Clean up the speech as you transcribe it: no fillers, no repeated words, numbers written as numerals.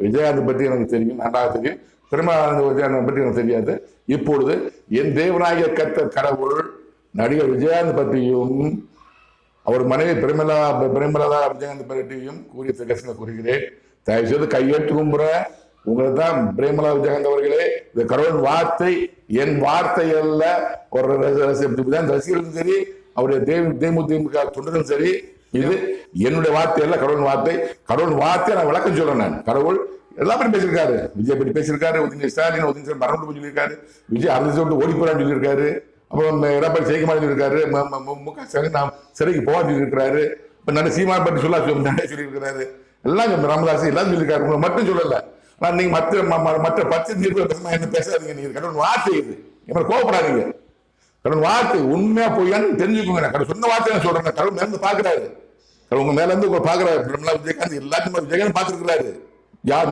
விஜயகாந்த் பற்றி எனக்கு தெரியும், நன்றாக தெரியும். பிரேமலதா விஜயகாந்த் பற்றி எனக்கு தெரியாது. இப்பொழுது என் தேவனாகிய கர்த்தர் கடவுள் நடிகர் விஜயகாந்த் பற்றியும் அவர் மனைவி பிரேமலதா விஜயகாந்த் பற்றியும் கூறிய கஷ்டம் கூறுகிறேன். தயவு செய்து கையெழுத்து கும்புற உங்களை தான் பிரேமலதா விஜயகாந்த் அவர்களே, இந்த கடவுள் வார்த்தை என் வார்த்தை அல்ல. ஒரு ரசிகர்களும் சரி, அவருடைய தேமுதிக தொண்டர்களும் சரி, இது என்னுடைய வார்த்தை அல்ல, கடவுள் வார்த்தை. கடவுள் வார்த்தை நான் விளக்கம் சொல்றேன். நான் கடவுள் எல்லா பேரும் பேசியிருக்காரு. விஜய் பற்றி பேசியிருக்காரு, உதயநிதி ஸ்டாலின் மரணம் சொல்லியிருக்காரு, விஜய் அரசு விட்டு ஓடி போறான்னு சொல்லியிருக்காரு, அப்புறம் எடப்பாடி ஜெயக்குமார் சொல்லியிருக்காரு, முக ஸ்டாலின் நாம் சிறைக்கு போக சொல்லியிருக்கிறாரு, இப்ப நல்ல சீமான் பற்றி சொல்லியிருக்கிறாரு, எல்லாம் ராமதாஸ் எல்லாம் சொல்லியிருக்காரு. உங்களை மட்டும் சொல்லல. ஆனா நீங்க மற்ற 10 என்ன பேசாதீங்க. நீங்க கடவுள் வார்த்தை இது, என்ன கோவப்படாதீங்க. கடவுள் வார்த்தை உண்மையா போயான்னு தெரிஞ்சுக்கோங்க. கடவுள் சொன்ன வார்த்தை நான் சொல்றேன். கடவுள் மேல இருந்து பாக்குறாரு, உங்க மேல இருந்து பாக்குறாரு. விஜயகாந்த் எல்லாத்தையும் விஜயகாந்த் பாத்துருக்கிறாரு. யார்